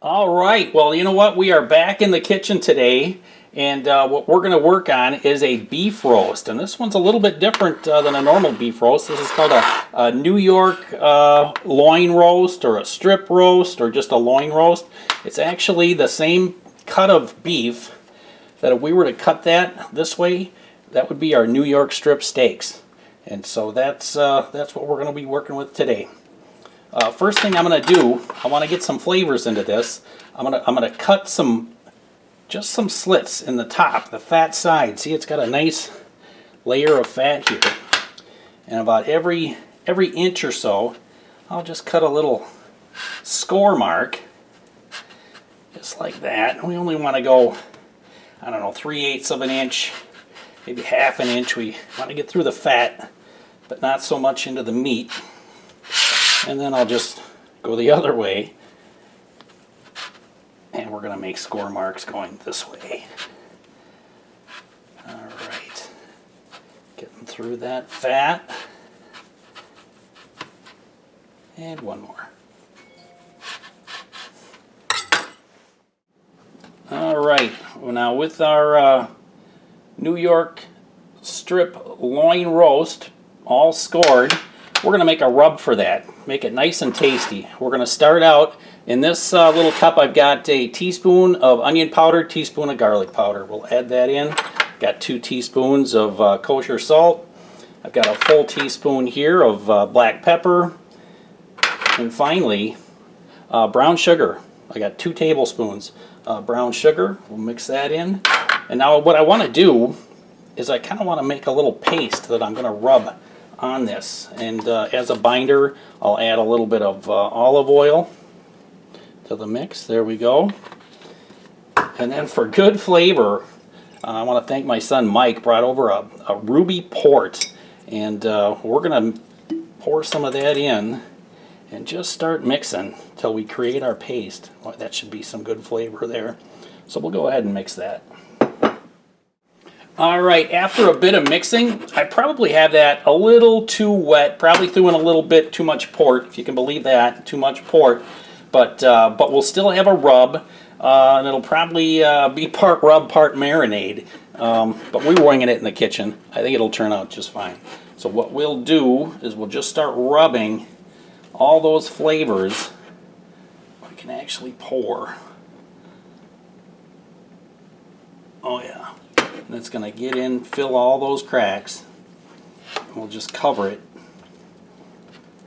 All right, well, you know what? We are back in the kitchen today, and what we're going to work on is a beef roast. And this one's a little bit different than a normal beef roast. This is called a New York loin roast, or a strip roast, or just a loin roast. It's actually the same cut of beef that if we were to cut that this way, that would be our New York strip steaks. And so that's what we're going to be working with today. First thing I'm going to do, I want to get some flavors into this. I'm going to cut just some slits in the top, the fat side. See, it's got a nice layer of fat here. And about every inch or so, I'll just cut a little score mark, just like that. We only want to go, I don't know, 3/8 of an inch, maybe half an inch. We want to get through the fat, but not so much into the meat. And then I'll just go the other way, and we're going to make score marks going this way. All right, getting through that fat, and one more. All right, well, now with our New York strip loin roast all scored, we're going to make a rub for that. Make it nice and tasty. We're going to start out in this little cup. I've got a teaspoon of onion powder, teaspoon of garlic powder. We'll add that in. Got 2 teaspoons of kosher salt. I've got a full teaspoon here of black pepper. And finally, brown sugar. I got 2 tablespoons brown sugar. We'll mix that in. And now what I want to do is I kind of want to make a little paste that I'm going to rub on this, and as a binder I'll add a little bit of olive oil to the mix. There we go. And then for good flavor, I want to thank my son Mike. Brought over a ruby port, and we're gonna pour some of that in and just start mixing till we create our paste. Well, that should be some good flavor there, so we'll go ahead and mix that. Alright, after a bit of mixing, I probably have that a little too wet. Probably threw in a little bit too much port, if you can believe that, too much port. But we'll still have a rub, and it'll probably be part rub, part marinade. But we're winging it in the kitchen. I think it'll turn out just fine. So what we'll do is we'll just start rubbing all those flavors. We can actually pour. Oh yeah. And it's going to get in, fill all those cracks. And we'll just cover it,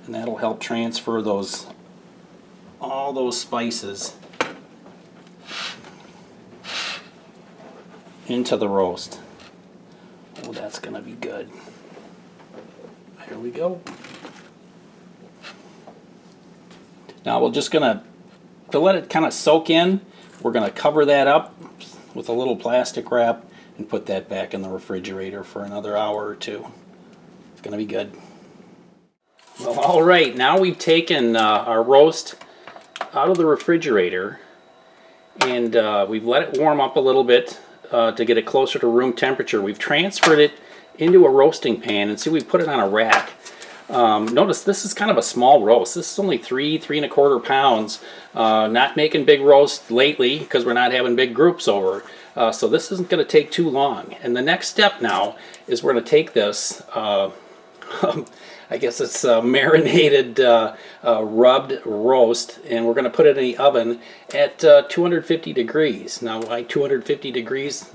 and that'll help transfer all those spices into the roast. Oh, that's going to be good. Here we go. Now we're just going to let it kind of soak in, we're going to cover that up with a little plastic wrap and put that back in the refrigerator for another hour or 2. It's going to be good. Well, all right, now we've taken our roast out of the refrigerator, and we've let it warm up a little bit to get it closer to room temperature. We've transferred it into a roasting pan, and see, we put it on a rack. Notice this is kind of a small roast. This is only 3.25 pounds. Not making big roasts lately because we're not having big groups over. So this isn't going to take too long. And the next step now is we're going to take this, I guess it's marinated, rubbed roast, and we're going to put it in the oven at 250 degrees. Now, why 250 degrees?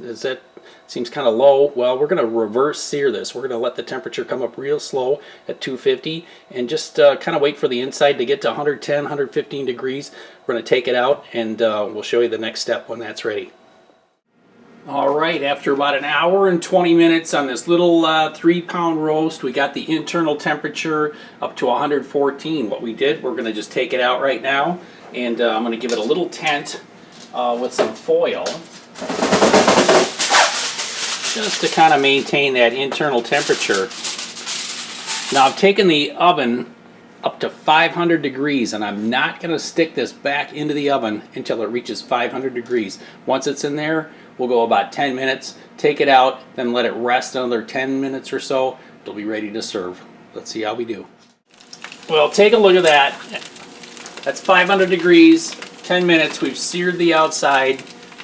Seems kind of low. Well, we're going to reverse sear this. We're going to let the temperature come up real slow at 250 and just kind of wait for the inside to get to 110, 115 degrees. We're going to take it out, and we'll show you the next step when that's ready. All right, after about an hour and 20 minutes on this little 3-pound roast, we got the internal temperature up to 114. What we did, we're going to just take it out right now, and I'm going to give it a little tent with some foil, just to kind of maintain that internal temperature. Now I've taken the oven up to 500 degrees, and I'm not going to stick this back into the oven until it reaches 500 degrees. Once it's in there, we'll go about 10 minutes, take it out, then let it rest another 10 minutes or so. It'll be ready to serve. Let's see how we do. Well, take a look at that. That's 500 degrees. 10 minutes. We've seared the outside.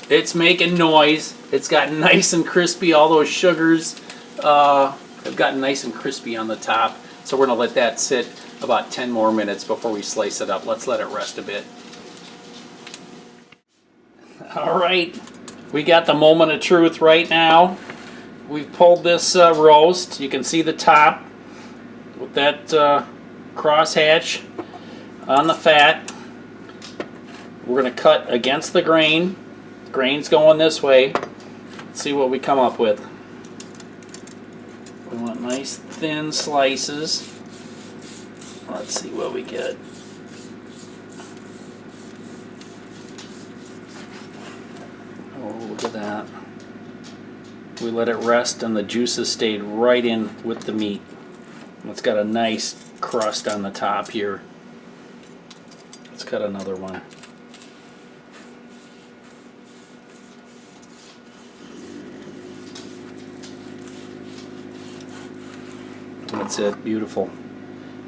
It's making noise. It's gotten nice and crispy. All those sugars have gotten nice and crispy on the top. So we're going to let that sit about 10 more minutes before we slice it up. Let's let it rest a bit. All right, we got the moment of truth right now. We've pulled this roast. You can see the top with that crosshatch on the fat. We're going to cut against the grain. The grain's going this way. Let's see what we come up with. We want nice thin slices. Let's see what we get. Oh, look at that. We let it rest and the juices stayed right in with the meat. It's got a nice crust on the top here. Let's cut another one. That's it. Beautiful.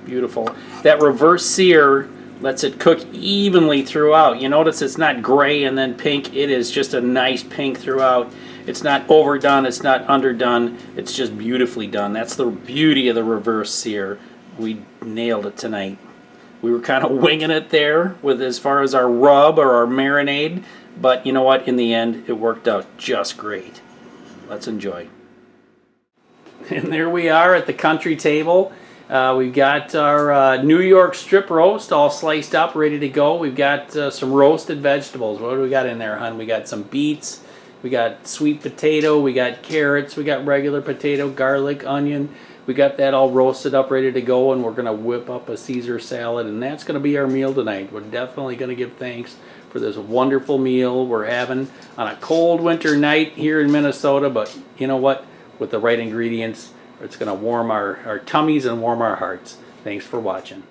Beautiful. That reverse sear lets it cook evenly throughout. You notice it's not gray and then pink. It is just a nice pink throughout. It's not overdone. It's not underdone. It's just beautifully done. That's the beauty of the reverse sear. We nailed it tonight. We were kind of winging it there with as far as our rub or our marinade. But you know what? In the end, it worked out just great. Let's enjoy. And there we are at the country table. We've got our New York strip roast all sliced up, ready to go. We've got some roasted vegetables. What do we got in there, hon? We got some beets. We got sweet potato. We got carrots. We got regular potato, garlic, onion. We got that all roasted up, ready to go, and we're going to whip up a Caesar salad, and that's going to be our meal tonight. We're definitely going to give thanks for this wonderful meal we're having on a cold winter night here in Minnesota, but you know what? With the right ingredients, it's going to warm our tummies and warm our hearts. Thanks for watching.